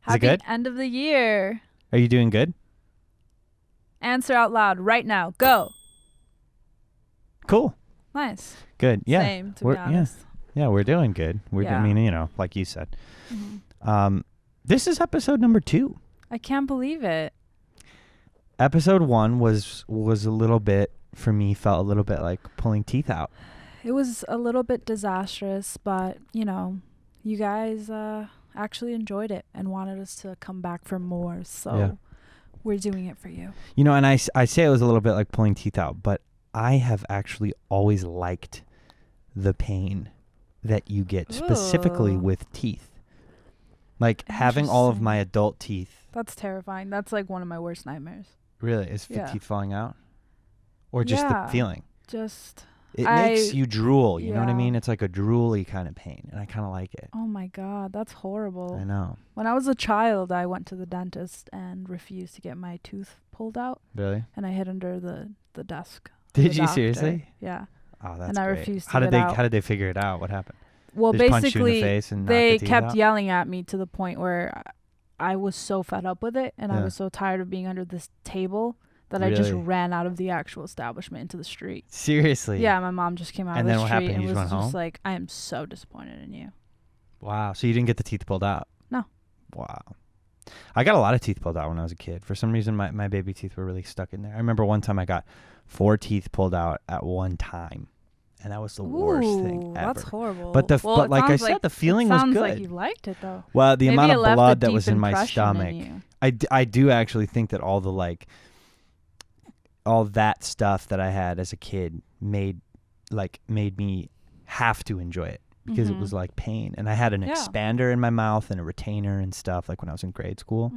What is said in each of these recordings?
Is it good? Happy end of the year. Are you doing good? Answer out loud right now. Go. Cool. Nice. Good. Yeah. Same, to be honest. Yeah, we're doing good. I mean, you know, like you said. Mm-hmm. This is episode number 2. I can't believe it. Episode 1 was a little bit, for me, felt a little bit like pulling teeth out. It was a little bit disastrous, but, you know, you guys actually enjoyed it and wanted us to come back for more. So we're doing it for you. You know, and I say it was a little bit like pulling teeth out, but I have actually always liked the pain that you get specifically with teeth. Like having all of my adult teeth. That's terrifying. That's like one of my worst nightmares. Really? Is teeth falling out? Or just the feeling? It makes you drool, you know what I mean? It's like a drooly kind of pain, and I kind of like it. Oh my God, that's horrible. I know. When I was a child, I went to the dentist and refused to get my tooth pulled out. Really? And I hid under the desk. Did you seriously? Yeah. Oh, that's and I great. refused to How get out. How did they figure it out? What happened? Well, they basically, punched you in the face and they knocked the teeth kept out? yelling at me to the point where I was so fed up with it, and I was so tired of being under this table that I just ran out of the actual establishment into the street. Seriously? Yeah, my mom just came out of the then what street happened? and You was just went home? like, I am so disappointed in you. Wow. So you didn't get the teeth pulled out? No. Wow. I got a lot of teeth pulled out when I was a kid. For some reason, my baby teeth were really stuck in there. I remember one time I got 4 teeth pulled out at one time. And that was the worst thing ever. That's horrible. But but like I said, the feeling was good. It sounds like you liked it, though. Well, the Maybe amount of it left blood a that was deep in my impression stomach. in I do actually think that all the all that stuff that I had as a kid made me have to enjoy it because it was like pain. And I had an expander in my mouth and a retainer and stuff like when I was in grade school.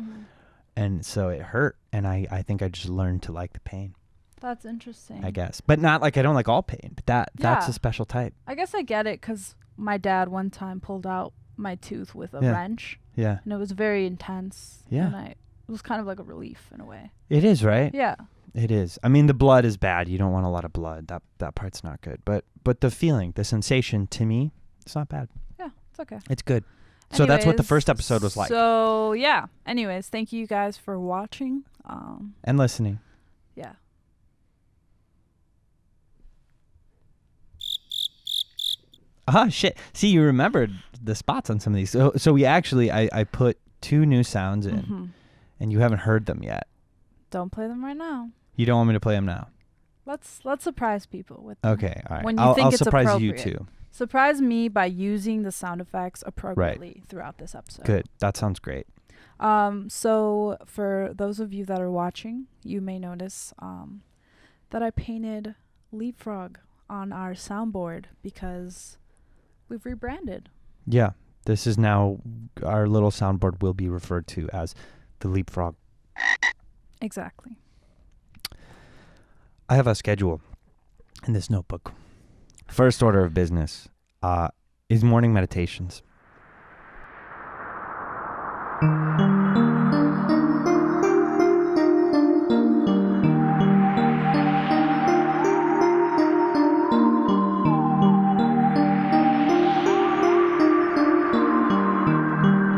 And so it hurt. And I think I just learned to like the pain. That's interesting. I guess. But not like I don't like all pain, but that's a special type. I guess I get it because my dad one time pulled out my tooth with a wrench. Yeah. And it was very intense. Yeah. And it was kind of like a relief in a way. It is, right? Yeah. It is. I mean, the blood is bad. You don't want a lot of blood. That part's not good. But the feeling, the sensation, to me, it's not bad. Yeah, it's okay. It's good. So that's what the first episode was like. So, yeah. Anyways, thank you guys for watching. And listening. Yeah. Shit. See, you remembered the spots on some of these. So we actually, I put 2 new sounds in, and you haven't heard them yet. Don't play them right now. You don't want me to play them now? Let's surprise people with them. Okay, all right. When you think I'll it's surprise appropriate. you too. Surprise me by using the sound effects appropriately throughout this episode. Good. That sounds great. So for those of you that are watching, you may notice that I painted Leapfrog on our soundboard because we've rebranded. Yeah. This is now, our little soundboard will be referred to as the Leapfrog. Exactly. I have a schedule in this notebook. First order of business is morning meditations.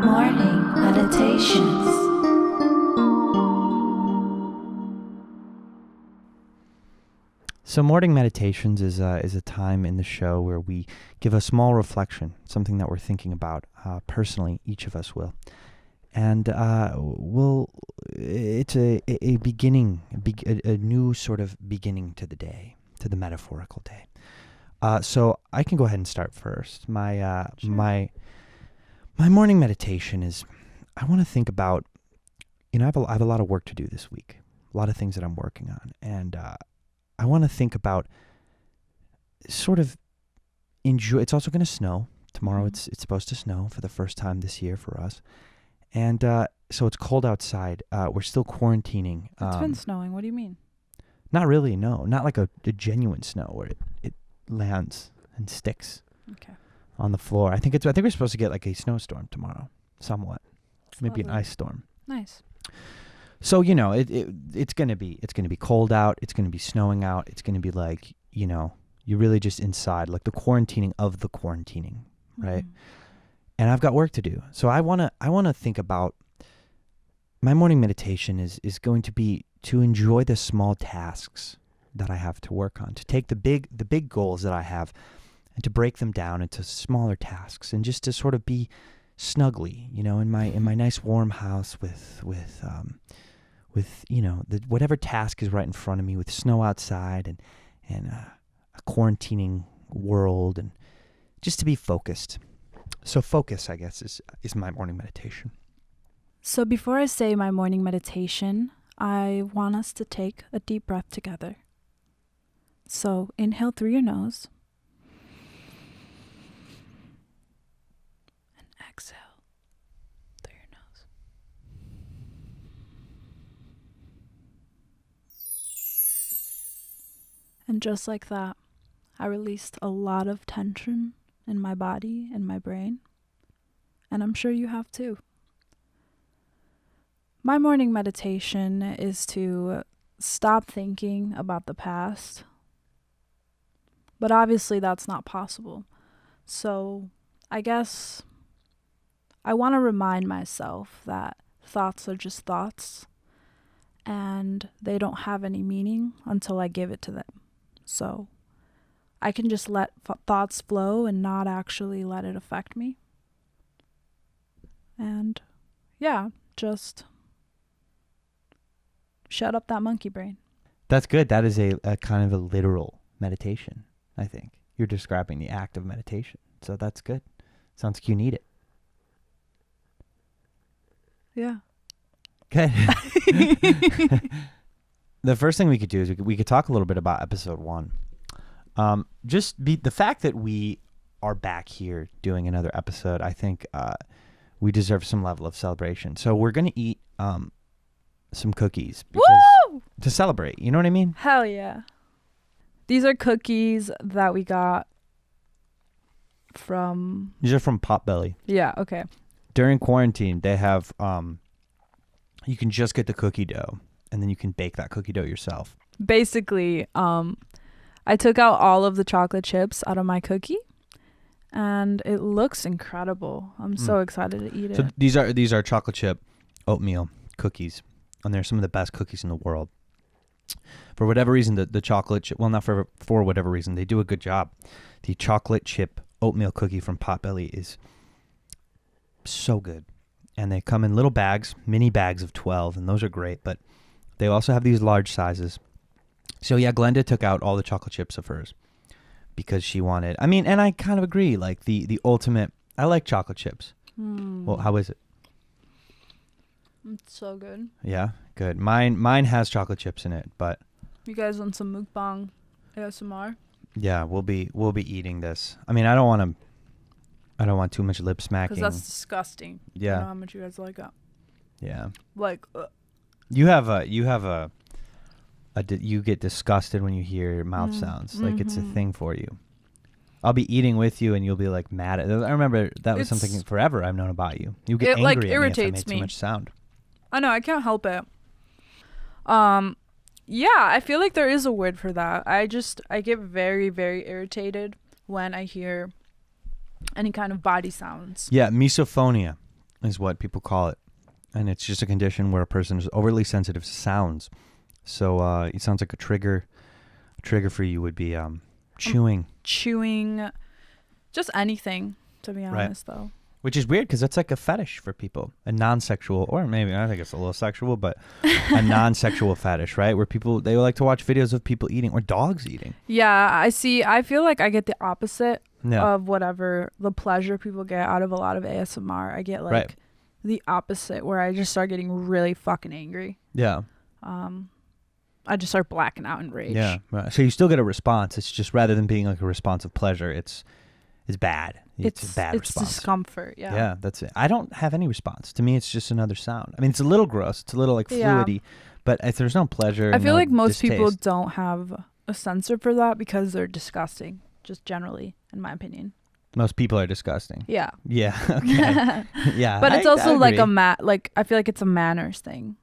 Morning meditations. So morning meditations is a time in the show where we give a small reflection, something that we're thinking about personally. Each of us will, and it's a beginning, a new sort of beginning to the day, to the metaphorical day. So I can go ahead and start first. My my morning meditation is, I want to think about, I have a lot of work to do this week, a lot of things that I'm working on, and I want to think about sort of enjoy. It's also going to snow tomorrow. It's supposed to snow for the first time this year for us, and so it's cold outside. We're still quarantining. It's been snowing. What do you mean? Not really. No, not like a genuine snow where it lands and sticks on the floor. I think we're supposed to get like a snowstorm tomorrow, somewhat, maybe an ice storm. Nice. So, it's going to be cold out. It's going to be snowing out. It's going to be like, you're really just inside, like the quarantining of the quarantining, right? And I've got work to do. So I want to think about my morning meditation is going to be to enjoy the small tasks that I have to work on, to take the big goals that I have and to break them down into smaller tasks, and just to sort of be snugly, in my nice warm house with whatever task is right in front of me, with snow outside and a quarantining world, and just to be focused. So focus, I guess, is my morning meditation. So before I say my morning meditation, I want us to take a deep breath together. So inhale through your nose and exhale through your nose. And just like that, I released a lot of tension in my body and my brain, and I'm sure you have too. My morning meditation is to stop thinking about the past, but obviously that's not possible. So I guess I want to remind myself that thoughts are just thoughts, and they don't have any meaning until I give it to them. So I can just let thoughts flow and not actually let it affect me. And yeah, just shut up that monkey brain. That's good. That is a kind of a literal meditation, I think. You're describing the act of meditation. So that's good. Sounds like you need it. Yeah. Okay. The first thing we could do is we could talk a little bit about episode 1. The fact that we are back here doing another episode, I think we deserve some level of celebration. So we're going to eat some cookies to celebrate. You know what I mean? Hell yeah. These are cookies that we got from... These are from Potbelly. Yeah, okay. During quarantine, they have... you can just get the cookie dough, and then you can bake that cookie dough yourself. Basically, I took out all of the chocolate chips out of my cookie, and it looks incredible. I'm so excited to eat it. So these are chocolate chip oatmeal cookies, and they're some of the best cookies in the world. For whatever reason, the chocolate chip, well, not for whatever reason, they do a good job. The chocolate chip oatmeal cookie from Potbelly is so good. And they come in little bags, mini bags of 12, and those are great. But they also have these large sizes. So yeah, Glenda took out all the chocolate chips of hers because she wanted, and I kind of agree, like the ultimate, I like chocolate chips. Well, how is it? It's so good. Yeah, good. Mine has chocolate chips in it, but You guys want some mukbang ASMR? yeah, we'll be eating this. I don't want too much lip smacking. Because that's disgusting. Yeah. I know how much you guys like that. Yeah. Like, You get disgusted when you hear mouth sounds. Like it's a thing for you. I'll be eating with you and you'll be like mad at. I remember that was something forever I've known about you. You get angry at me irritates if I made me. too much sound. I know, I can't help it. Yeah, I feel like there is a word for that. I get very, very irritated when I hear any kind of body sounds. Yeah, misophonia is what people call it. And it's just a condition where a person is overly sensitive to sounds. So it sounds like a trigger. A trigger for you would be chewing. Chewing, just anything, to be honest, though. Which is weird because that's like a fetish for people. A non-sexual, or maybe, I think it's a little sexual, but a non-sexual fetish, right? Where they like to watch videos of people eating or dogs eating. Yeah, I feel like I get the opposite Yeah. of whatever the pleasure people get out of a lot of ASMR. I get like the opposite where I just start getting really fucking angry. Yeah. I just start blacking out in rage. Yeah. Right. So you still get a response. It's just rather than being like a response of pleasure, it's bad. It's a bad response. It's discomfort. Yeah. Yeah, that's it. I don't have any response. To me, it's just another sound. It's a little gross. It's a little like fluidy, but if there's no pleasure. I feel no like most people distaste. don't have a sensor for that because they're disgusting, just generally, in my opinion. Most people are disgusting. Yeah. Yeah. Okay. Yeah. But it's also like agree. I feel like it's a manners thing.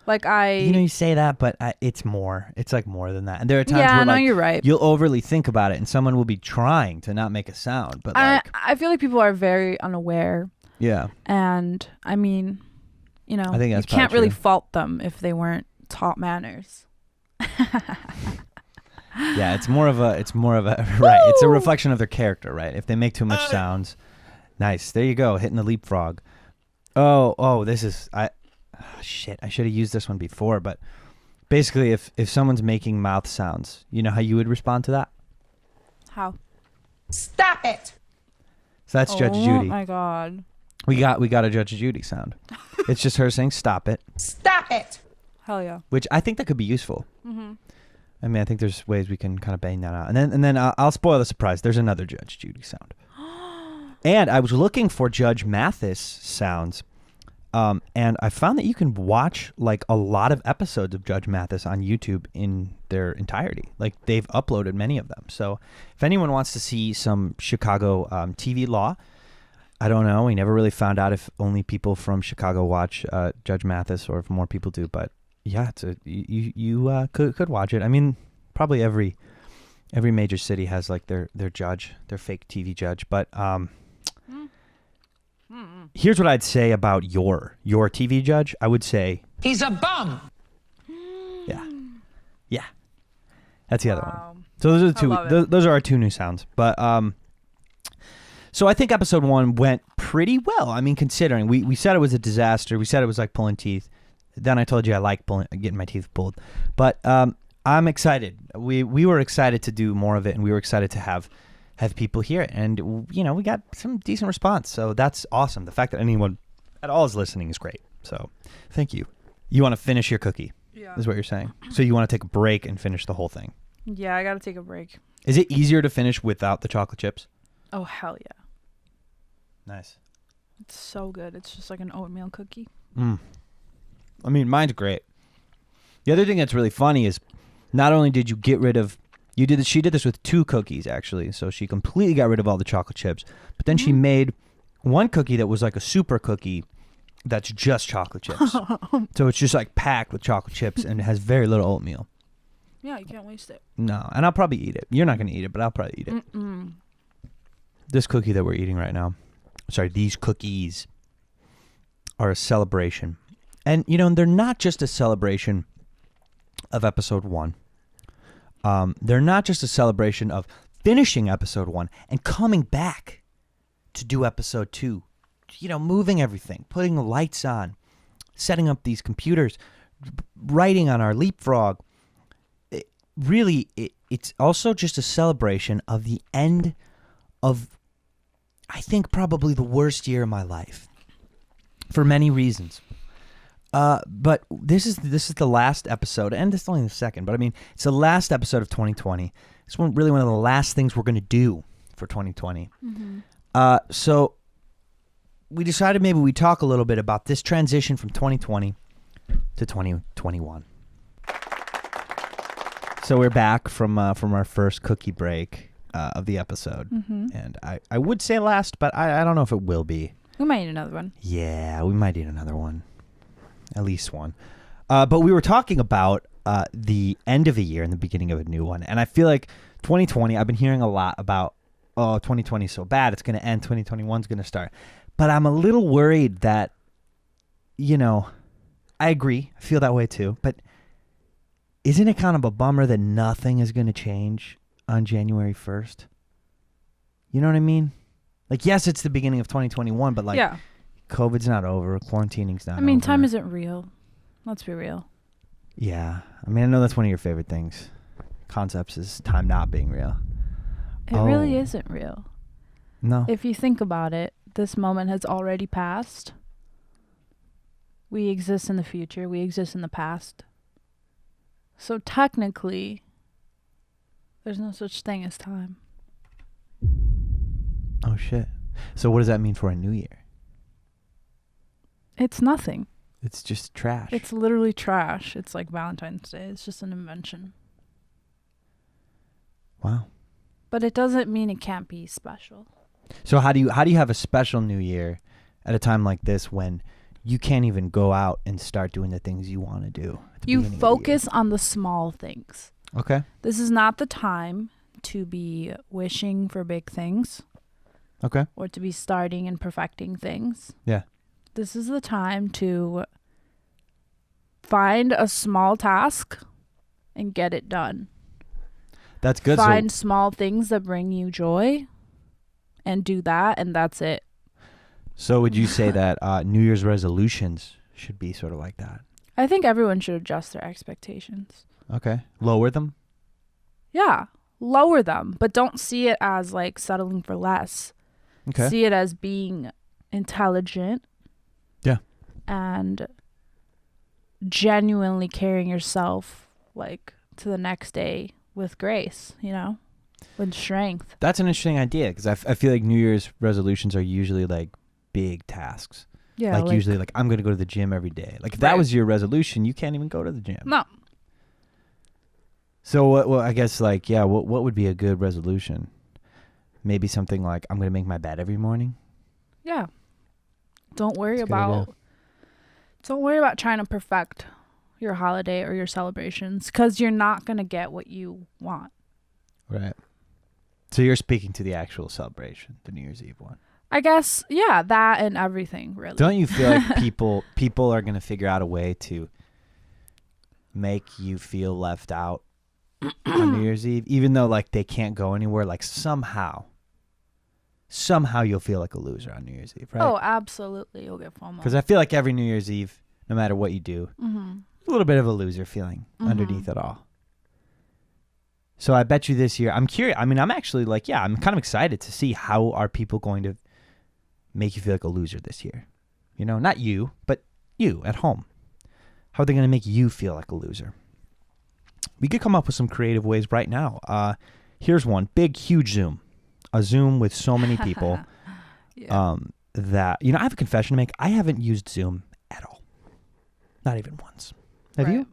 Like you say that, but it's more. It's like more than that. And there are times yeah, where no, like, you're right. you'll overly think about it, and someone will be trying to not make a sound, but like I feel like people are very unaware. yeah. And you know, I think you that's can't probably really true. fault them if they weren't taught manners. Yeah, it's more of a right. It's a reflection of their character, right? If they make too much sounds, nice. There you go, hitting the leapfrog. Oh, this is shit. I should have used this one before, but basically, if someone's making mouth sounds, you know how you would respond to that. How? Stop it! So that's Judge Judy. Oh my God. We got a Judge Judy sound. It's just her saying "stop it," Stop it! Hell yeah. which I think that could be useful. Mm-hmm. I mean, I think there's ways we can kind of bang that out. And then I'll spoil the surprise. There's another Judge Judy sound. And I was looking for Judge Mathis sounds, and I found that you can watch like a lot of episodes of Judge Mathis on YouTube in their entirety. Like they've uploaded many of them. So if anyone wants to see some Chicago TV law, I don't know. We never really found out if only people from Chicago watch Judge Mathis or if more people do. But yeah, you could watch it. I mean, probably every major city has like their judge, their fake TV judge. But here's what I'd say about your TV judge. I would say He's a bum! yeah, that's the other one. Wow. So those are the I love two. it. Those are our two new sounds. But so I think episode 1 went pretty well. I mean, considering we said it was a disaster. We said it was like pulling teeth. Then I told you I like getting my teeth pulled. But I'm excited. We were excited to do more of it, and we were excited to have people hear it. And you know, we got some decent response. So that's awesome. The fact that anyone at all is listening is great. So thank you. You want to finish your cookie? Yeah. Is what you're saying. So you want to take a break and finish the whole thing. Yeah, I gotta take a break. Is it easier to finish without the chocolate chips? Oh, hell yeah. Nice. It's so good. It's just like an oatmeal cookie. I mean, mine's great. The other thing that's really funny is not only did you get rid of she did this with 2 cookies actually. So she completely got rid of all the chocolate chips. But then she made one cookie that was like a super cookie that's just chocolate chips. So it's just like packed with chocolate chips and it has very little oatmeal. Yeah, you can't waste it. No, and I'll probably eat it. You're not going to eat it, but I'll probably eat it. Mm-mm. This cookie that we're eating right now, these cookies are a celebration. And, you know, they're not just a celebration of episode 1. They're not just a celebration of finishing episode 1 and coming back to do episode 2. You know, moving everything, putting the lights on, setting up these computers, writing on our leapfrog. It's also just a celebration of the end of, I think, probably the worst year of my life for many reasons. But this is the last episode, and it's only the second, but I mean, it's the last episode of 2020. It's really one of the last things we're going to do for 2020. Mm-hmm. So we decided maybe we talk a little bit about this transition from 2020 to 2021. So we're back from our first cookie break of the episode, and I would say last, but I don't know if it will be. We might eat another one. Yeah, we might eat another one, at least one. But we were talking about the end of a year and the beginning of a new one, and I feel like 2020. I've been hearing a lot about 2020 is so bad, it's going to end. 2021 is going to start, but I'm a little worried that, you know, I agree. I feel that way too, but. Isn't it kind of a bummer that nothing is going to change on January 1st? You know what I mean? Like, yes, it's the beginning of 2021, but like, yeah. COVID's not over. Quarantining's not over. I mean, time isn't real. Let's be real. Yeah. I mean, I know that's one of your favorite things. Concepts is time not being real. It really isn't real. No. If you think about it, this moment has already passed. We exist in the future. We exist in the past. So technically, there's no such thing as time. Oh, shit. So what does that mean for a new year? It's nothing. It's just trash. It's literally trash. It's like Valentine's Day. It's just an invention. Wow. But it doesn't mean it can't be special. So how do you have a special new year at a time like this when you can't even go out and start doing the things you want to do? You focus on the small things. Okay. This is not the time to be wishing for big things. Okay. Or to be starting and perfecting things. Yeah. This is the time to find a small task and get it done. That's good. Find small things that bring you joy and do that, and that's it. So would you say that New Year's resolutions should be sort of like that? I think everyone should adjust their expectations. Okay. Lower them? Yeah, lower them, but don't see it as like settling for less. Okay. See it as being intelligent. Yeah. And genuinely carrying yourself like to the next day with grace, with strength. That's an interesting idea because I feel like New Year's resolutions are usually like big tasks. Yeah. Like usually like I'm going to go to the gym every day. Like if that Right. was your resolution, you can't even go to the gym. No. So well, I guess like, yeah, what would be a good resolution? Maybe something like I'm going to make my bed every morning. Yeah. Don't worry That's a good idea. don't worry about trying to perfect your holiday or your celebrations, because you're not going to get what you want. Right. So you're speaking to the actual celebration, the New Year's Eve one. I guess, yeah, that and everything, really. Don't you feel like people are going to figure out a way to make you feel left out on New Year's Eve, even though like they can't go anywhere? Like somehow you'll feel like a loser on New Year's Eve, right? Oh, absolutely. You'll get FOMO. Because I feel like every New Year's Eve, no matter what you do, Mm-hmm. a little bit of a loser feeling underneath it all. So I bet you this year, I'm curious. I mean, I'm actually like, yeah, I'm kind of excited to see how are people going to make you feel like a loser this year. Not you, but you at home. How are they going to make you feel like a loser? We could come up with some creative ways right now. Here's one. Big, huge Zoom. A Zoom with so many people Yeah. that, I have a confession to make. I haven't used Zoom at all. Not even once. Have you?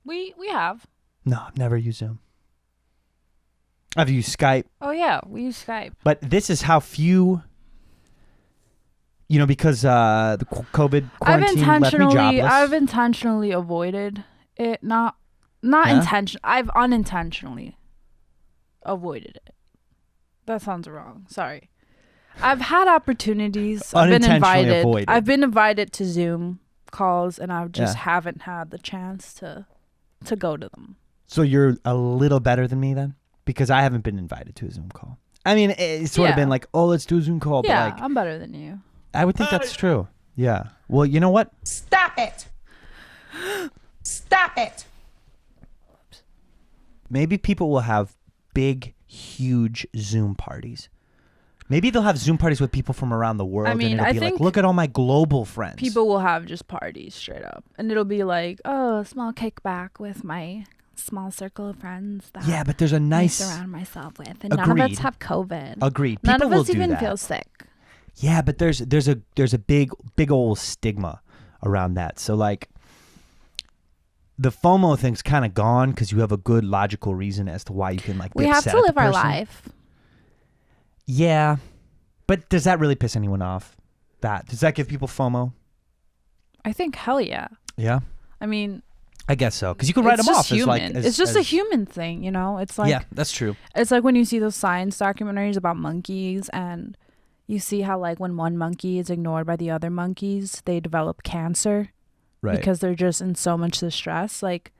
We have. No, I've never used Zoom. I've used Skype. Oh yeah, we use Skype. But this is how few, because the COVID quarantine left me jobless. I've intentionally avoided it. Not Yeah? intention. I've unintentionally avoided it. That sounds wrong. Sorry. I've had opportunities. Unintentionally avoided. I've been invited to Zoom calls, and I just Yeah. haven't had the chance to go to them. So you're a little better than me then? Because I haven't been invited to a Zoom call. I mean, it's sort of Yeah. been like, oh, let's do a Zoom call. Yeah, But like, I'm better than you. I would think that's true. Yeah. Well, you know what? Stop it. Stop it. Maybe people will have big, huge Zoom parties. Maybe they'll have Zoom parties with people from around the world. I mean, and it'll I be like, think look at all my global friends. People will have just parties straight up, and it'll be like, oh, a small kickback with my small circle of friends that Yeah, but there's a I nice. surround myself with, and none of Agreed. us have COVID. Agreed. None People of will us do even that. feel sick. Yeah, but there's a big old stigma around that. So like the FOMO thing's kind of gone because you have a good logical reason as to why you can like be We have upset to at the live our person. life. Yeah, but does that really piss anyone off? Does that give people FOMO? I think hell yeah. Yeah, I mean, I guess so because you can write it's them just off human. as like It's just a human thing, It's like yeah, that's true. it's like when you see those science documentaries about monkeys, and you see how like when one monkey is ignored by the other monkeys, they develop cancer. Right. Because they're just in so much distress. Like,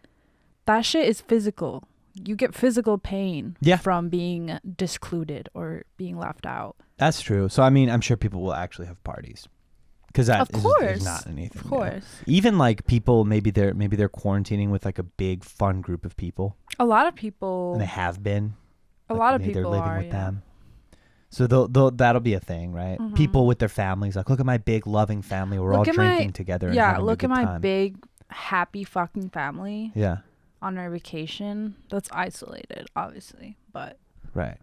that shit is physical. You get physical pain from being discluded or being left out. That's true. So I mean, I'm sure people will actually have parties because that Of is course. not anything. Of new. course. Even like people, maybe they're quarantining with like a big fun group of people, A lot of people. and they have been. A Like, lot of maybe people they're living are, with yeah. them. So that'll be a thing, right? Mhm. People with their families, like, look at my big loving family. We're all Look at my- drinking together. And Yeah, having look a at good my time. big, happy fucking family Yeah, on our vacation. That's isolated, obviously. But right.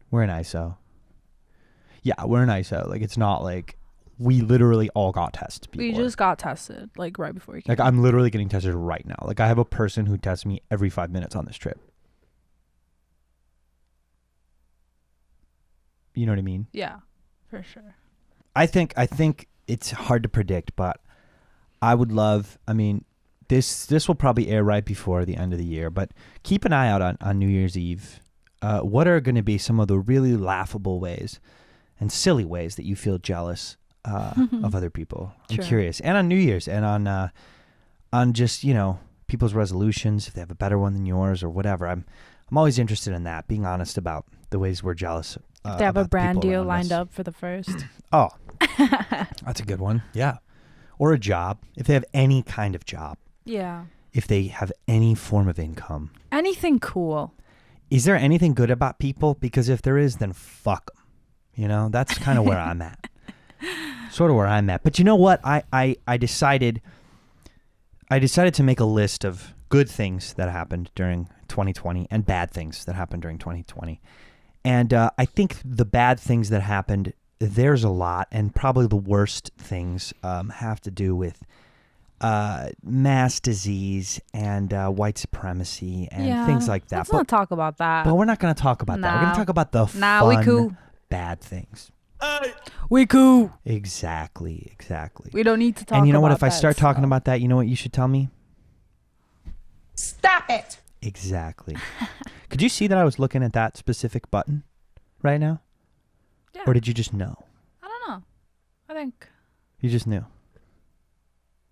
We're in ISO. Yeah, we're in ISO. Like, it's not like we literally all got tested before. we just got tested, like, right before we came. Like, I'm literally getting tested right now. Like, I have a person who tests me every 5 minutes on this trip. You know what I mean? Yeah, for sure. I think it's hard to predict, but I would love. I mean, this will probably air right before the end of the year, but keep an eye out on New Year's Eve. What are going to be some of the really laughable ways and silly ways that you feel jealous of other people. I'm Sure. curious, and on New Year's, and on just people's resolutions, if they have a better one than yours or whatever. I'm always interested in that. Being honest about the ways we're jealous. If they have a about brand people deal around lined us. up for the first. Oh, that's a good one. Yeah, or a job. If they have any kind of job. Yeah. If they have any form of income. Anything cool. Is there anything good about people? Because if there is, then fuck them. That's kind of where I'm at. Sort of where I'm at. But you know what? I decided to make a list of good things that happened during 2020 and bad things that happened during 2020. And I think the bad things that happened, there's a lot, and probably the worst things have to do with mass disease and white supremacy and things like that. Let's not talk about that. But we're not going to talk about that. We're going to talk about the we fun, cool. bad things. We cool. Exactly. We don't need to talk about that. And you know what? If I start talking about that, you know what you should tell me? Stop it. Exactly. Could you see that I was looking at that specific button right now? Yeah. Or did you just know? I don't know. I think. You just knew.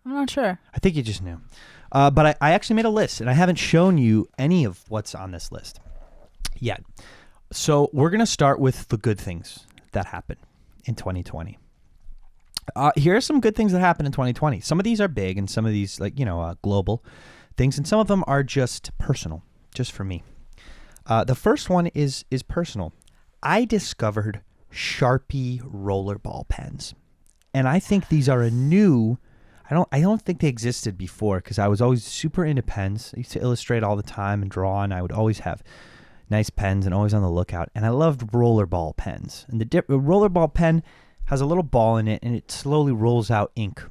I'm not sure. I think you just knew. But I actually made a list, and I haven't shown you any of what's on this list yet. So we're going to start with the good things that happened in 2020. Here are some good things that happened in 2020. Some of these are big, and some of these, global things, and some of them are just personal, just for me. The first one is personal. I discovered Sharpie rollerball pens, and I think these are a new. I don't think they existed before because I was always super into pens. I used to illustrate all the time and draw, and I would always have nice pens and always on the lookout. And I loved rollerball pens. And the rollerball pen has a little ball in it, and it slowly rolls out ink.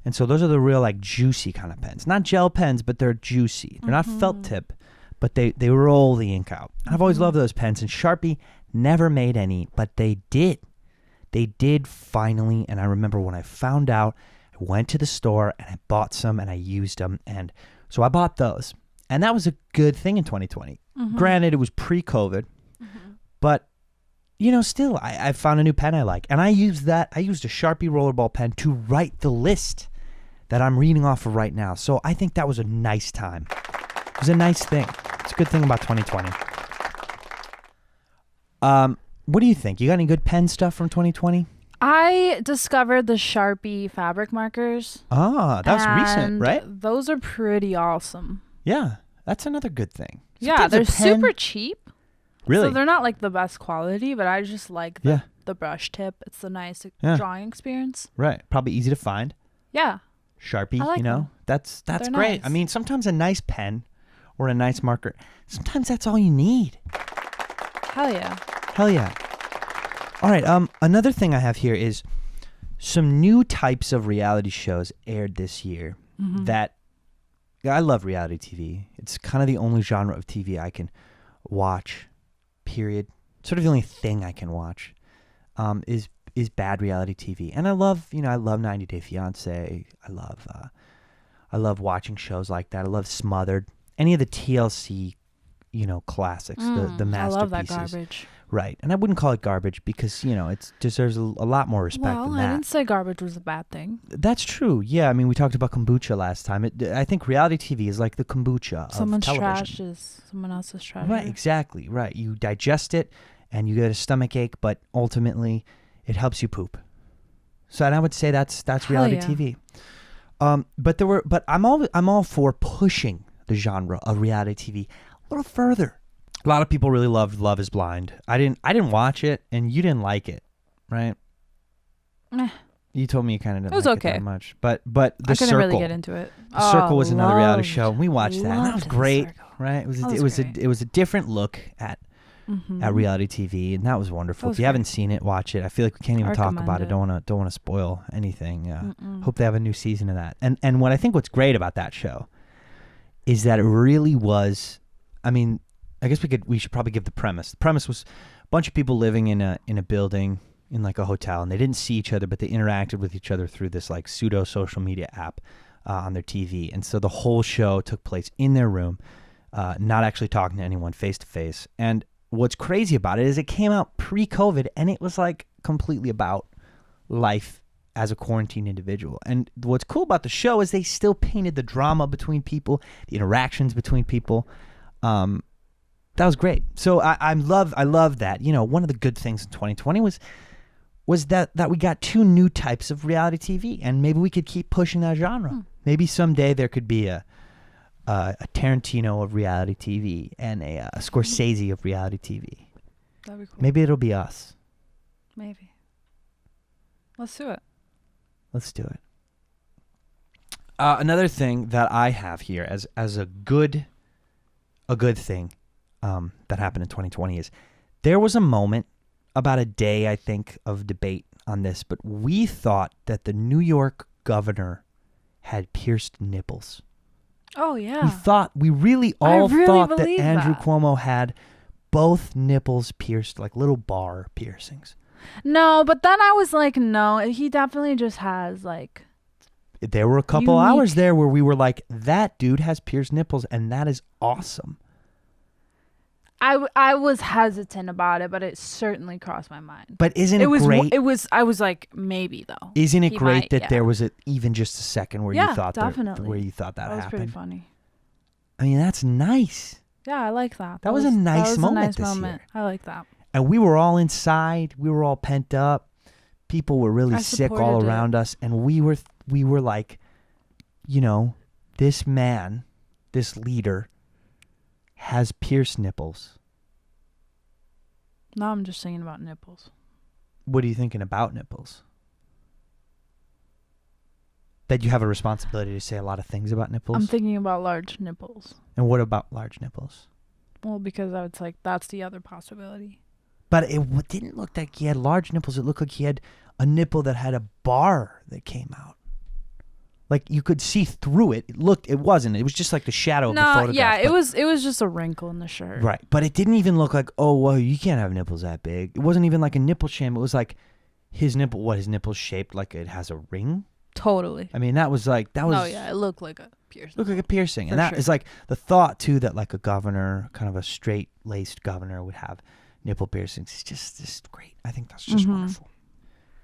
And so those are the real juicy kind of pens. Not gel pens, but they're juicy. They're not felt tip, but they roll the ink out. I've always loved those pens, and Sharpie never made any, but they did. They did finally, and I remember when I found out, I went to the store and I bought some and I used them. And so I bought those. And that was a good thing in 2020. Granted, it was pre-COVID, but, still, I found a new pen I like. And I used a Sharpie rollerball pen to write the list that I'm reading off of right now. So I think that was a nice time. It was a nice thing. It's a good thing about 2020. What do you think? You got any good pen stuff from 2020? I discovered the Sharpie fabric markers. Ah, that was recent, and right? Those are pretty awesome. Yeah, that's another good thing. Yeah, Sometimes a they're pen- super cheap. Really? So they're not the best quality, but I just like the brush tip. It's a nice drawing experience. Right. Probably easy to find. Yeah. Sharpie, I like them. That's They're great. nice. I mean, sometimes a nice pen or a nice marker, sometimes that's all you need. Hell yeah. Hell yeah. All right, another thing I have here is some new types of reality shows aired this year that I love reality TV. It's kind of the only genre of TV I can watch, period. Sort of the only thing I can watch is bad reality TV. And I love 90 Day Fiancé. I love watching shows like that. I love Smothered. Any of the TLC, classics, the masterpieces. I love that garbage. Right. And I wouldn't call it garbage because, it deserves a lot more respect Well, than I that. didn't say garbage was a bad thing. That's true. Yeah. I mean, we talked about kombucha last time. I think reality TV is like the kombucha Someone's of television. trash is someone else's trash. Right. Exactly. Right. You digest it and you get a stomach ache, but ultimately it helps you poop. So and I would say that's reality TV. But I'm all for pushing the genre of reality TV a little further. A lot of people really loved Love Is Blind. I didn't watch it, and you didn't like it, right? Eh. You told me you kind of didn't It was like okay. it that much. But the I couldn't Circle, really get into it. The Circle was another reality loved- show. We watched that, and that was loved The great, Circle. right? That It was was a different look at reality TV, and that was wonderful. That was if you haven't seen it, watch it. I feel like we can't even talk about it. Recommend Don't want to spoil anything. Hope they have a new season of that. And what's great about that show is that it really was. I mean, I guess we should probably give the premise. The premise was a bunch of people living in a building in a hotel, and they didn't see each other, but they interacted with each other through this pseudo social media app on their TV. And so the whole show took place in their room, not actually talking to anyone face to face. And what's crazy about it is it came out pre-COVID, and it was completely about life as a quarantine individual. And what's cool about the show is they still painted the drama between people, the interactions between people. That was great. So I love that. You know, one of the good things in 2020 was that we got 2 new types of reality TV, and maybe we could keep pushing that genre. Maybe someday there could be a Tarantino of reality TV and a Scorsese of reality TV. That'd be cool. Maybe it'll be us. Maybe. Let's do it. Let's do it. Another thing that I have here as a good thing that happened in 2020 is there was a moment, about a day, I think, of debate on this, but we thought that the New York governor had pierced nipples. Oh, yeah. We really all thought that believe Andrew that. Cuomo had both nipples pierced, like little bar piercings. No, but then I was like, no, he definitely just has like... There were a couple Unique. hours there where we were like, that dude has pierced nipples, and that is awesome. I was hesitant about it, but it certainly crossed my mind. But isn't it great? I was like, maybe though. Isn't it He great might, that yeah. there was even just a second where Yeah, you thought definitely. where you thought that That was happened? pretty funny. I mean, that's nice. Yeah, I like that. That was a nice moment a nice this moment. year. I like that. And we were all inside. We were all pent up. People were really I sick all supported it. around us, and we were like, you know, this man, this leader, has pierced nipples. Now I'm just thinking about nipples. What are you thinking about nipples? That you have a responsibility to say a lot of things about nipples? I'm thinking about large nipples. And what about large nipples? Well, because I was like, that's the other possibility. But it didn't look like he had large nipples. It looked like he had a nipple that had a bar that came out. Like you could see through it. It wasn't. It was just like the shadow of the photograph. Yeah, it was just a wrinkle in the shirt. Right. But it didn't even look like, oh, well, you can't have nipples that big. It wasn't even like a nipple shame. It was like his nipple's shaped like it has a ring. Totally. I mean, that was. No, yeah, it looked like a piercing. Looked like a piercing. For And that sure. is like the thought, too, that like a governor, kind of a straight-laced governor would have nipple piercings. It's just great. I think that's just wonderful.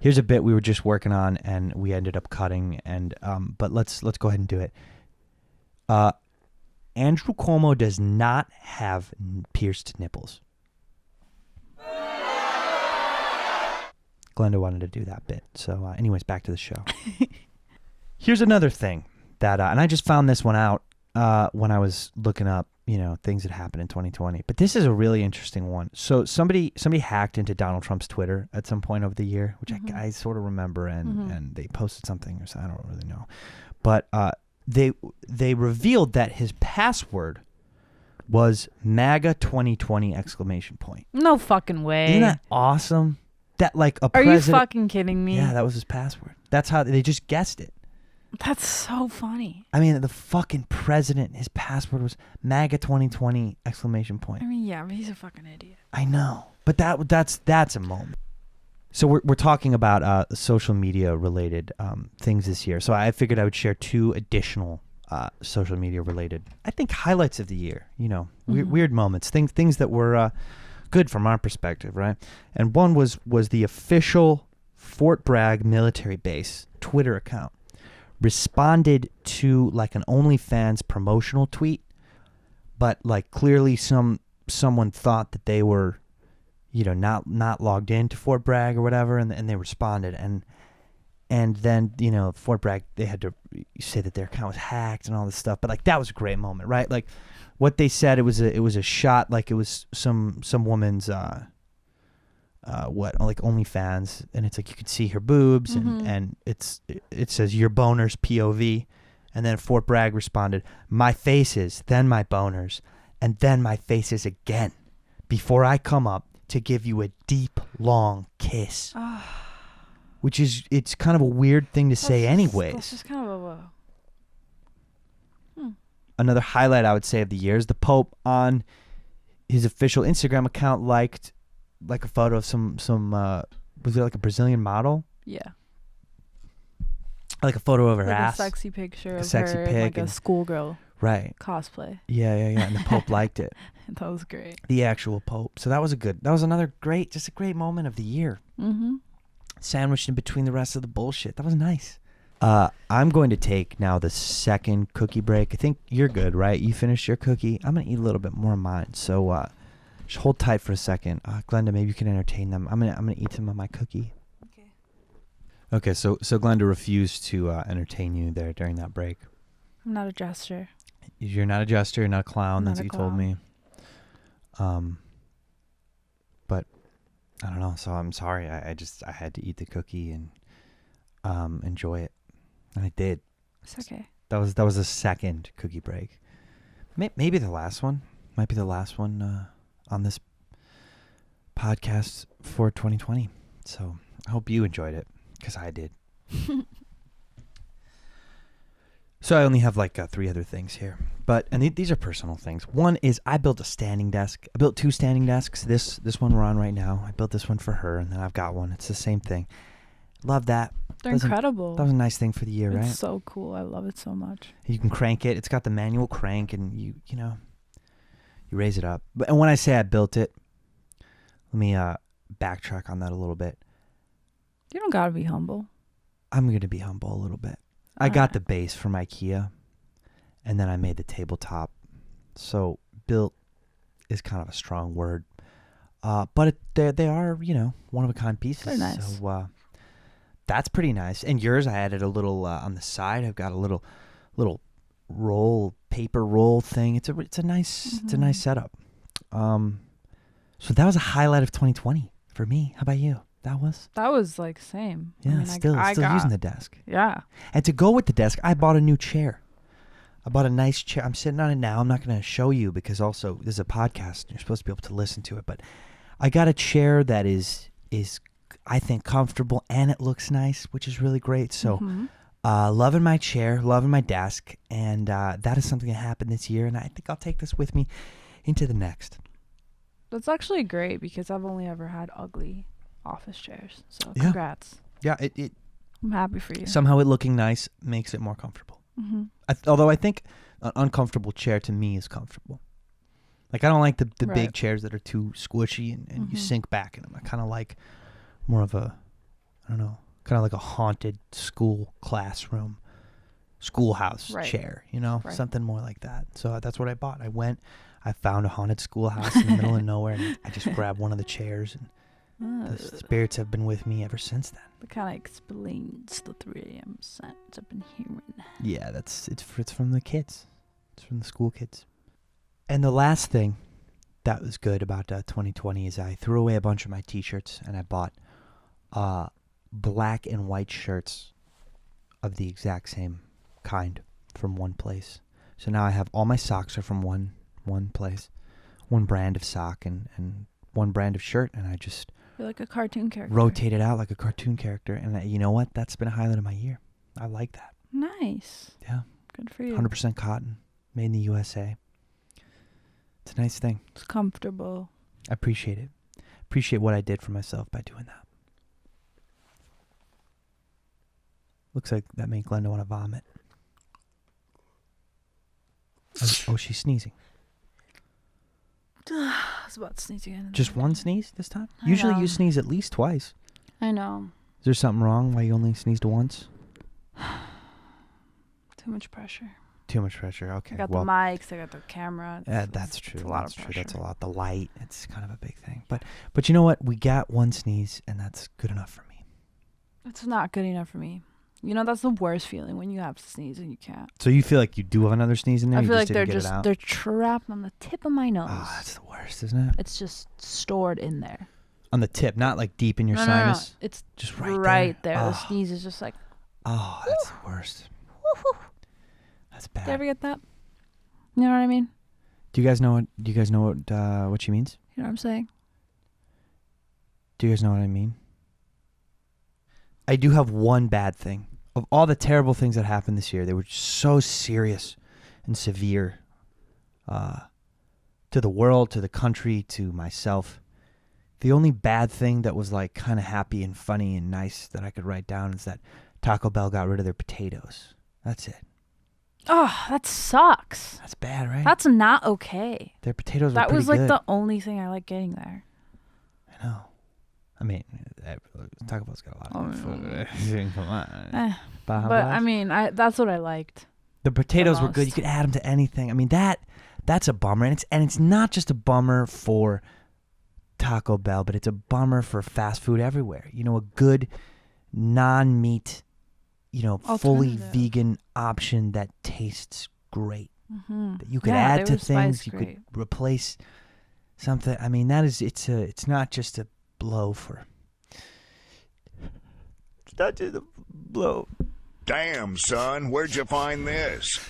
Here's a bit we were just working on, and we ended up cutting. And but let's go ahead and do it. Andrew Cuomo does not have pierced nipples. Glenda wanted to do that bit. So, anyways, back to the show. Here's another thing that, and I just found this one out when I was looking up, things that happened in 2020. But this is a really interesting one. So somebody hacked into Donald Trump's Twitter at some point over the year, which I sort of remember, and they posted something or something. I don't really know. But they revealed that his password was MAGA 2020 ! No fucking way. Isn't that awesome? That like a Are president. you fucking kidding me? Yeah, that was his password. That's how they just guessed it. That's so funny. I mean, the fucking president, his password was MAGA 2020 ! I mean, yeah, but he's a fucking idiot. I know, but that's a moment. So we're talking about social media related things this year. So I figured I would share 2 additional social media related, I think, highlights of the year. Weird moments, things that were good from our perspective, right? And one was the official Fort Bragg military base Twitter account responded to like an OnlyFans promotional tweet, but like clearly someone thought that they were, not logged into Fort Bragg or whatever, and they responded, and then Fort Bragg, they had to say that their account was hacked and all this stuff, but like that was a great moment, right? Like what they said, it was a shot, like it was some woman's like OnlyFans, and it's like you could see her boobs, and it says your boners POV, and then Fort Bragg responded, my faces, then my boners, and then my faces again, before I come up to give you a deep, long kiss. Which is, it's kind of a weird thing to say anyways. That's just kind of a... Another highlight I would say of the year is the Pope on his official Instagram account liked like a photo of some was it like a Brazilian model? Yeah. Like a photo of her like ass. a sexy picture of sexy her, pic like a and- schoolgirl Right. cosplay. Yeah. And the Pope liked it. That was great. The actual Pope. So that was another great moment of the year. sandwiched in between the rest of the bullshit. That was nice. I'm going to take now the second cookie break. I think you're good, right? You finished your cookie. I'm going to eat a little bit more of mine. So just hold tight for a second. Glenda, maybe you can entertain them. I'm gonna eat some of my cookie. Okay, so Glenda refused to entertain you there during that break. I'm not a jester. You're not a jester, you're not a clown, Not that's a what you told me. clown. But I don't know, so I'm sorry. I had to eat the cookie and enjoy it. And I did. It's okay. That was the second cookie break. Maybe the last one. Might be the last one on this podcast for 2020. So I hope you enjoyed it, because I did. So I only have like 3 other things here, and these are personal things. One is I built a standing desk. I built 2 standing desks. This one we're on right now. I built this one for her, and then I've got one. It's the same thing. Love that. They're incredible. That was a nice thing for the year, right? It's so cool. I love it so much. You can crank it. It's got the manual crank, and you raise it up. And when I say I built it, let me backtrack on that a little bit. You don't gotta be humble. I'm going to be humble a little bit. I got the base from IKEA, and then I made the tabletop. So built is kind of a strong word, but they are one-of-a-kind pieces. They're nice. So that's pretty nice. And yours, I added a little on the side. I've got a little paper roll thing. It's a nice setup. So that was a highlight of 2020 for me. How about you? That was like same. Yeah, I mean, still using the desk. Yeah. And to go with the desk, I bought a new chair. I bought a nice chair. I'm sitting on it now. I'm not going to show you because also this is a podcast. You're supposed to be able to listen to it. But I got a chair that is I think comfortable and it looks nice, which is really great. So loving my chair, loving my desk, and that is something that happened this year. And I think I'll take this with me into the next. That's actually great because I've only ever had ugly office chairs. So Yeah. congrats. Yeah, it I'm happy for you. somehow it looking nice makes it more comfortable. Mm-hmm. Although I think an uncomfortable chair to me is comfortable. Like I don't like the big Right. chairs that are too squishy and you sink back in them. I kind of like more of a, I don't know, kind of like a haunted schoolhouse Right. chair, Right. something more like that. So that's what I bought. I found a haunted schoolhouse in the middle of nowhere, and I just grabbed one of the chairs, and the spirits have been with me ever since then. That kind of explains the 3 a.m. sounds I've been hearing. Yeah, it's from the kids. It's from the school kids. And the last thing that was good about 2020 is I threw away a bunch of my t-shirts and I bought black and white shirts of the exact same kind from one place. So now I have all my socks are from one place, one brand of sock and one brand of shirt, and I just You're like a cartoon character. rotate it out like a cartoon character. And you know what? That's been a highlight of my year. I like that. Nice. Yeah. Good for you. 100% cotton, made in the USA. It's a nice thing. It's comfortable. I appreciate it. Appreciate what I did for myself by doing that. Looks like that made Glenda want to vomit. Oh, she's sneezing. I was about to sneeze again. Just one sneeze this time? I Usually know. you sneeze at least twice. I know. Is there something wrong why you only sneezed once? Too much pressure. Too much pressure. Okay. I got the mics. I got the camera. That's true. It's a lot That's of true. pressure. That's a lot. The light. It's kind of a big thing. But you know what? We got one sneeze, and that's good enough for me. It's not good enough for me. That's the worst feeling when you have to sneeze and you can't. So you feel like you do have another sneeze in there? I you feel just like didn't get it out? they're trapped on the tip of my nose. Oh, that's the worst, isn't it? It's just stored in there. On the tip, not like deep in your No. sinus. It's Just right there. Oh. The sneeze is just like. Oh, that's the worst. That's Did you bad. ever get that? You know what I mean? Do you guys know what she means? You know what I'm saying? Do you guys know what I mean? I do have one bad thing. Of all the terrible things that happened this year, they were so serious and severe to the world, to the country, to myself. The only bad thing that was like kind of happy and funny and nice that I could write down is that Taco Bell got rid of their potatoes. That's it. Oh, that sucks. That's bad, right? That's not okay. Their potatoes were That pretty was like good. the only thing I like getting there. I know. I mean, Taco Bell's got a lot of good food. Come on. But I mean, that's what I liked. The potatoes were most. good. You could add them to anything. I mean, that's a bummer, and it's not just a bummer for Taco Bell, but it's a bummer for fast food everywhere. You know, a good non-meat, fully Alternative. vegan option that tastes great. Mm-hmm. That you could Yeah, add they to were things. spiced You great. could replace something. I mean, it's not just a blow for. It's not just a blow. Damn, son, where'd you find this?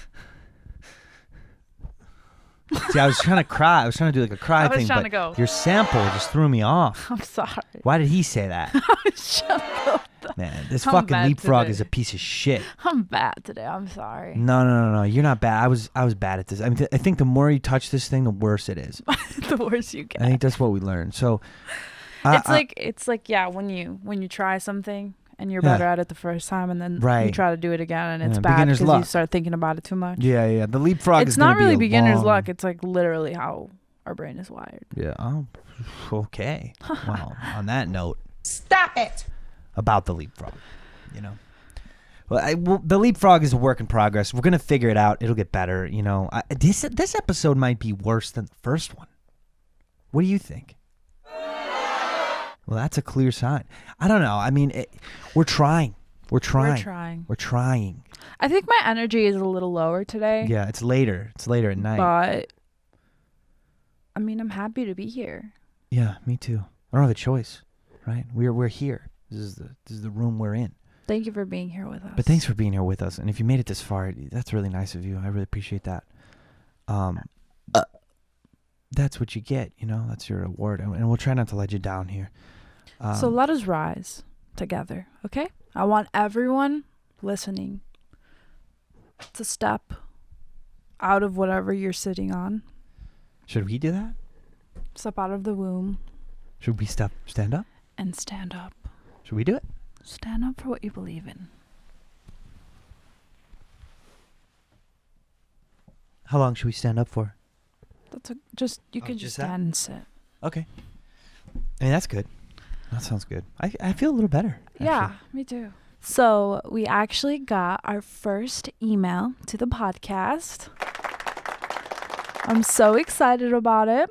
See, I was trying to cry. I was trying to do like a cry I was thing, trying but to go. your sample just threw me off. I'm sorry. Why did he say that? I was trying to go. Man, this I'm fucking bad leapfrog today. is a piece of shit. I'm bad today. I'm sorry. No. You're not bad. I was bad at this. I mean, I think the more you touch this thing, the worse it is. The worse you get. I think that's what we learned. So, It's like yeah, when you try something and you're better at it the first time, and then you Right. try to do it again, and it's Yeah, bad beginner's because you luck. start thinking about it too much. yeah. The leapfrog It's is gonna not really be a beginner's long- luck. It's like literally how our brain is wired. Yeah. Oh, okay. Well, on that note, Stop it. about the leapfrog, Well, the leapfrog is a work in progress. We're gonna figure it out. It'll get better. This episode might be worse than the first one. What do you think? Well, that's a clear sign. I don't know. I mean, we're trying. We're trying. I think my energy is a little lower today. Yeah, it's later. It's later at night. But I mean, I'm happy to be here. Yeah, me too. I don't have a choice, right? We're here. This is the room we're in. Thank you for being here with us. But thanks for being here with us. And if you made it this far, that's really nice of you. I really appreciate that. That's what you get, That's your reward. And we'll try not to let you down here. So let us rise together, okay? I want everyone listening to step out of whatever you're sitting on. Should we do that? Step out of the womb Should we stand up? and stand up. Should we do it? Stand up for what you believe in. How long should we stand up for? You can just just that? stand and sit. Okay. I mean, that's good. That sounds good. I feel a little better. Yeah, me too. So we actually got our first email to the podcast. I'm so excited about it.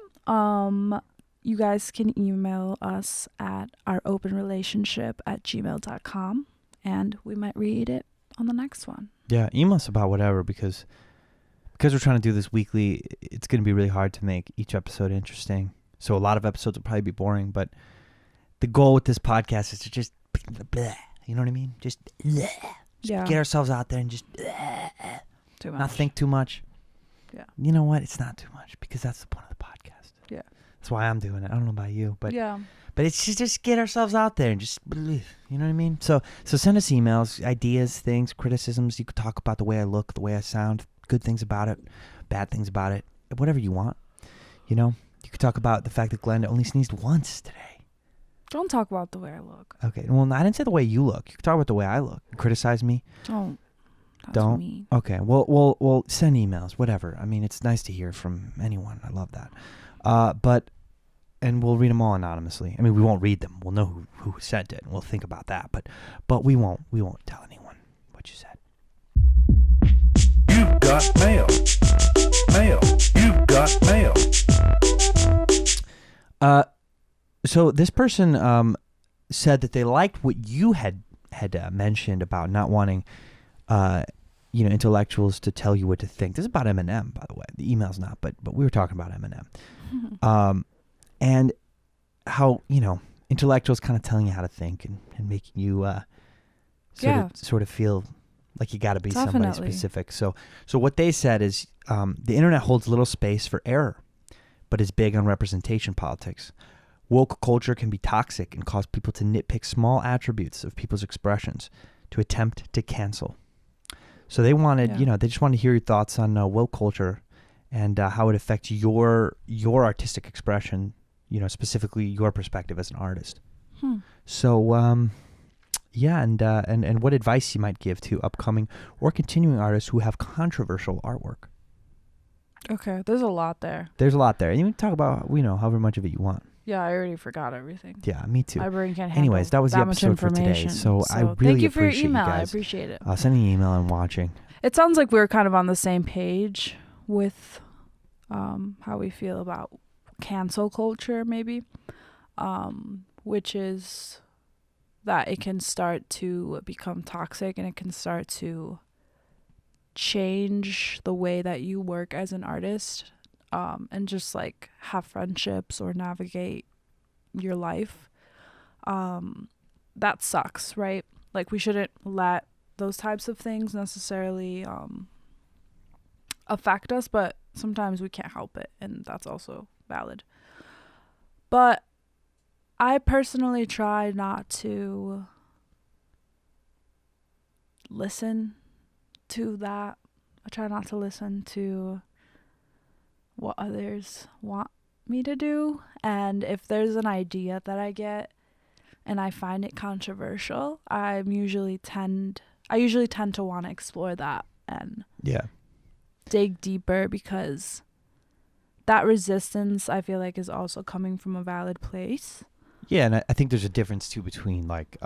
You guys can email us at ouropenrelationship@gmail.com, and we might read it on the next one. Yeah, email us about whatever because we're trying to do this weekly. It's going to be really hard to make each episode interesting. So a lot of episodes will probably be boring, but the goal with this podcast is to just bleh, you know what I mean? Just bleh. Yeah. Get ourselves out there and just bleh, Too much. not think too much. Yeah. You know what? It's not too much because that's the point of the podcast. Yeah. That's why I'm doing it. I don't know about you, but yeah. But it's just get ourselves out there and just, you know what I mean? So send us emails, ideas, things, criticisms. You could talk about the way I look, the way I sound, good things about it, bad things about it, whatever you want. You could talk about the fact that Glenda only sneezed once today. Don't talk about the way I look. Okay. Well, I didn't say the way you look. You could talk about the way I look. Criticize me. Don't. That's Don't. mean. Okay. Well, send emails, whatever. I mean, it's nice to hear from anyone. I love that. And we'll read them all anonymously. I mean, we won't read them. We'll know who sent it, and we'll think about that. But we won't tell anyone what you said. You've got mail. Mail. You've got mail. So this person said that they liked what you had mentioned about not wanting, intellectuals to tell you what to think. This is about Eminem, by the way. The email's not, but we were talking about Eminem. And how, intellectuals kind of telling you how to think and making you sort of feel like you got to be somebody Definitely. specific. So what they said is the internet holds little space for error, but is big on representation politics. Woke culture can be toxic and cause people to nitpick small attributes of people's expressions to attempt to cancel. So they wanted, they just wanted to hear your thoughts on woke culture and how it affects your artistic expression, specifically your perspective as an artist. So, and what advice you might give to upcoming or continuing artists who have controversial artwork. Okay, there's a lot there. There's a lot there. You can talk about, however much of it you want. Yeah, I already forgot everything. Yeah, me too. My brain can't handle Anyways, that was the that much episode for today. information. So I thank really you for your appreciate you email. I guys appreciate it. sending an email and watching. It sounds like we're kind of on the same page with how we feel about cancel culture, maybe, which is that it can start to become toxic and it can start to change the way that you work as an artist, and just like have friendships or navigate your life. That sucks, right? Like, we shouldn't let those types of things necessarily affect us, but sometimes we can't help it, and that's also valid. But I personally try not to listen to that. I try not to listen to what others want me to do, and if there's an idea that I get and I find it controversial, I usually tend to want to explore that and dig deeper, because that resistance, I feel like, is also coming from a valid place. Yeah, and I think there's a difference too between like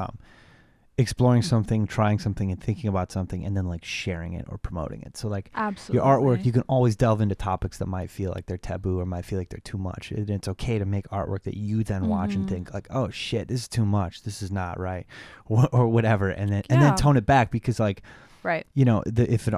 exploring something, trying something, and thinking about something, and then like sharing it or promoting it. So like Absolutely. your artwork, you can always delve into topics that might feel like they're taboo or might feel like they're too much. And it's okay to make artwork that you then watch and think like, oh shit, this is too much. This is not right, or whatever, and then tone it back, because like, right, you know, if an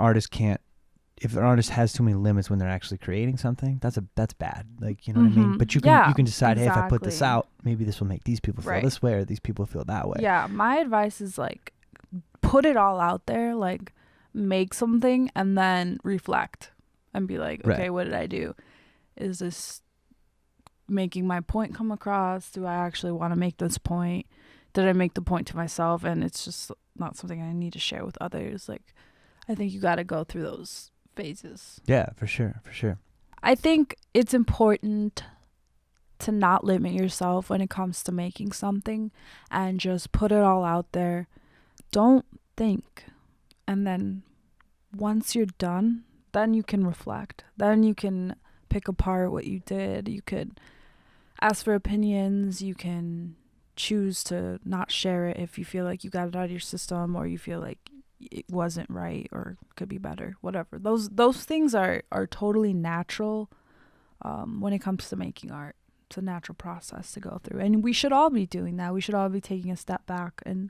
artist has too many limits when they're actually creating something, that's bad. Like, you know what I mean? But you can decide, hey, if I put this out, maybe this will make these people feel this way, or these people feel that way. Yeah, my advice is like, put it all out there, like make something and then reflect and be like, okay, what did I do? Is this making my point come across? Do I actually want to make this point? Did I make the point to myself and it's just not something I need to share with others? Like, I think you got to go through those phases. Yeah, for sure. I think it's important to not limit yourself when it comes to making something and just put it all out there. Don't think. And then once you're done, then you can reflect. Then you can pick apart what you did. You could ask for opinions. You can choose to not share it if you feel like you got it out of your system, or you feel like it wasn't right or could be better, whatever. Those things are totally natural when it comes to making art. It's a natural process to go through, and we should all be doing that. We should all be taking a step back and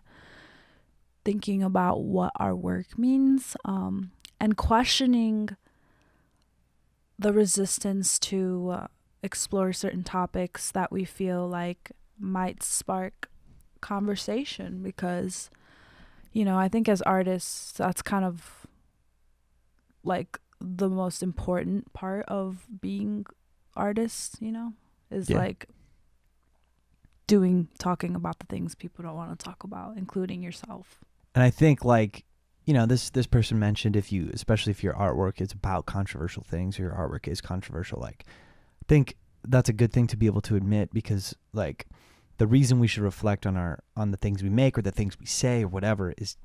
thinking about what our work means, and questioning the resistance to explore certain topics that we feel like might spark conversation, because you know, I think as artists, that's kind of like the most important part of being artists, you know, is like talking about the things people don't want to talk about, including yourself. And I think, like, you know, this person mentioned, especially if your artwork is about controversial things, or your artwork is controversial, like, I think that's a good thing to be able to admit, because like, the reason we should reflect on the things we make or the things we say or whatever is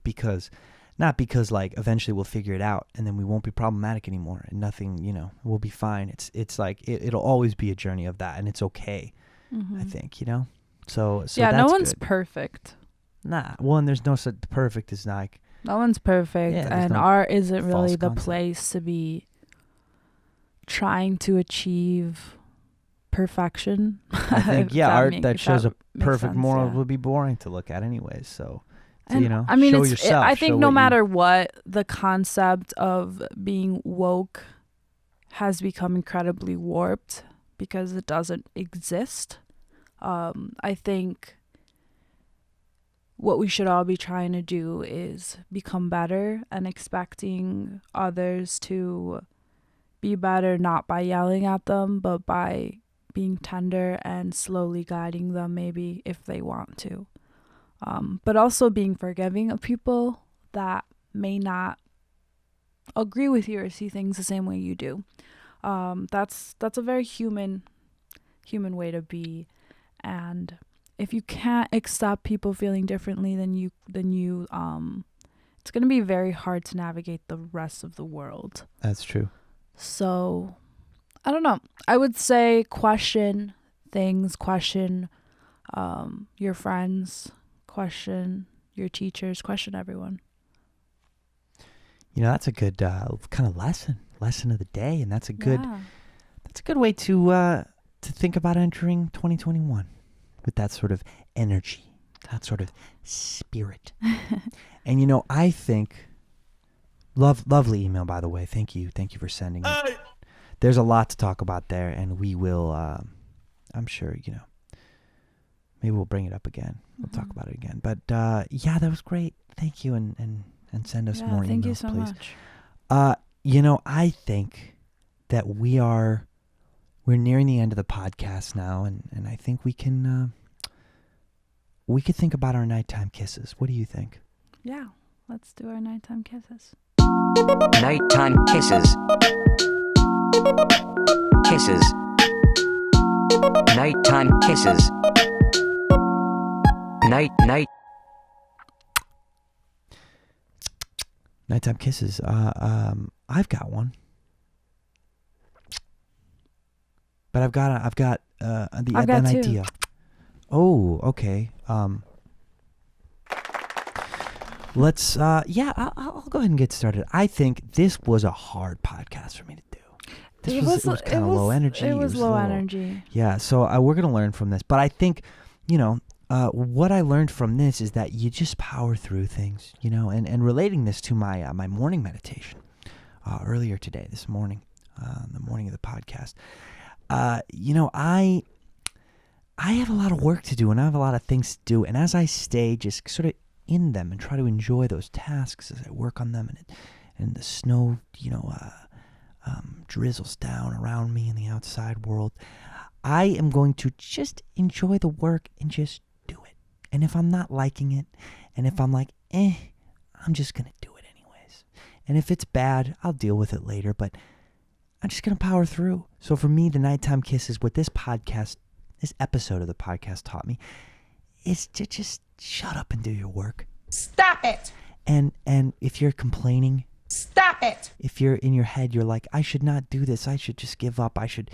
not because like eventually we'll figure it out and then we won't be problematic anymore and nothing, you know, we'll be fine. It's like it'll always be a journey of that, and it's okay. I think, you know. So yeah, that's no one's good. Perfect. Nah, well, and there's no such perfect is like. No one's perfect, and art isn't really the place to be trying to achieve perfection. I think art that shows a perfect moral would be boring to look at anyways. So you know, I mean, show yourself. I think no matter what, the concept of being woke has become incredibly warped because it doesn't exist. I think what we should all be trying to do is become better and expecting others to be better, not by yelling at them, but by being tender and slowly guiding them, maybe, if they want to. But also being forgiving of people that may not agree with you or see things the same way you do. That's a very human way to be. And if you can't accept people feeling differently than you, it's going to be very hard to navigate the rest of the world. That's true. So, I don't know. I would say question, things, question your friends, question your teachers, question everyone. You know, that's a good kind of lesson of the day, and that's a good Yeah. that's a good way to think about entering 2021 with that sort of energy, that sort of spirit. And you know, I think lovely email, by the way. Thank you for sending it. There's a lot to talk about there, and we will. I'm sure maybe we'll bring it up again. We'll talk about it again. But yeah, that was great. Thank you, and send us more emails, thank you so please. much. I think that we're nearing the end of the podcast now, and I think we could think about our nighttime kisses. What do you think? Yeah, let's do our nighttime kisses. Nighttime kisses. Kisses. Nighttime kisses. Nighttime kisses. I've got one, but I've got an two. idea. Oh, okay. Let's. Yeah, I'll go ahead and get started. I think this was a hard podcast for me to do. It was kind of low energy. It was low energy. Yeah, so we're gonna learn from this. But I think, what I learned from this is that you just power through things, and relating this to my my morning meditation earlier today, this morning, the morning of the podcast. I have a lot of work to do, and I have a lot of things to do, and as I stay just sort of in them and try to enjoy those tasks as I work on them, and the snow, drizzles down around me in the outside world, I am going to just enjoy the work and just do it. And if I'm not liking it, and if I'm like, I'm just going to do it anyways. And if it's bad, I'll deal with it later, but I'm just going to power through. So for me, the nighttime kisses, what this episode of the podcast taught me, is to just shut up and do your work. Stop it. And if you're complaining, Stop it. if you're in your head, you're like, I should not do this. I should just give up. I should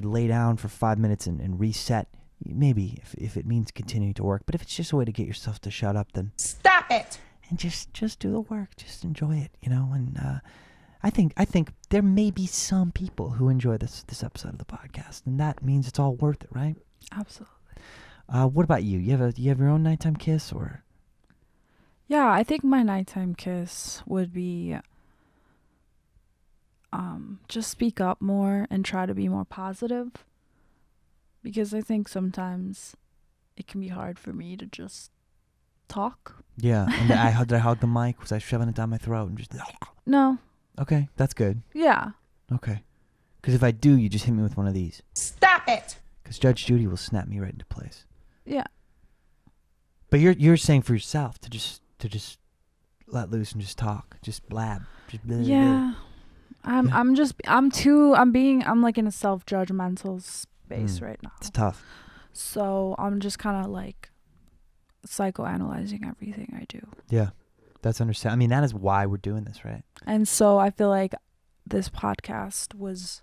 lay down for 5 minutes and reset. Maybe if it means continuing to work. But if it's just a way to get yourself to shut up, then Stop it. and just do the work. Just enjoy it, And I think there may be some people who enjoy this episode of the podcast, and that means it's all worth it, right? Absolutely. What about you? You have your own nighttime kiss, or? Yeah, I think my nighttime kiss would be just speak up more and try to be more positive, because I think sometimes it can be hard for me to just talk. Yeah, and did I hug the mic? Was I shoving it down my throat and just? No. Okay, that's good. Yeah. Okay, because if I do, you just hit me with one of these. Stop it. Because Judge Judy will snap me right into place. Yeah. But you're saying for yourself to just let loose and just talk, just blab, just blah, blah, blah. Yeah. I'm like in a self-judgmental space right now. It's tough. So I'm just kind of like psychoanalyzing everything I do. Yeah, that's understandable. I mean, that is why we're doing this, right? And so I feel like this podcast was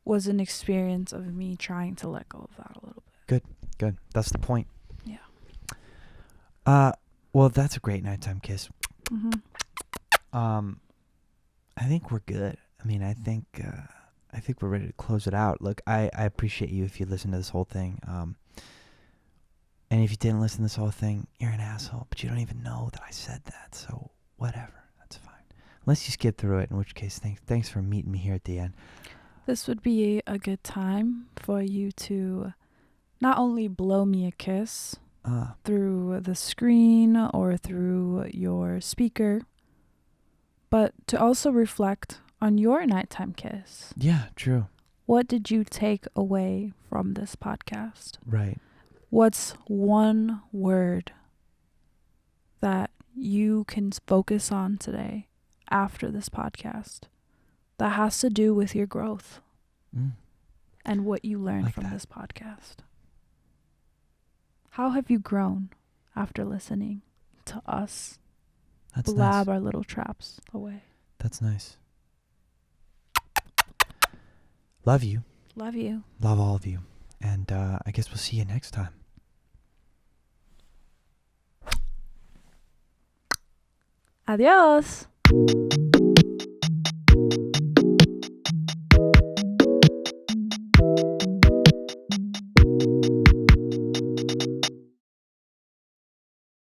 an experience of me trying to let go of that a little bit. Good. That's the point. Yeah. Well, that's a great nighttime kiss. Mm-hmm. I think we're good. I mean, I think we're ready to close it out. Look, I appreciate you if you listen to this whole thing. And if you didn't listen to this whole thing, you're an asshole. But you don't even know that I said that. So whatever, that's fine. Unless you skip through it, in which case, thanks for meeting me here at the end. This would be a good time for you to not only blow me a kiss through the screen or through your speaker, but to also reflect on your nighttime kiss. Yeah, true. What did you take away from this podcast? Right. What's one word that you can focus on today after this podcast that has to do with your growth and what you learned from this podcast? How have you grown after listening to us blab our little traps away? That's nice. Love you. Love you. Love all of you. And I guess we'll see you next time. Adios.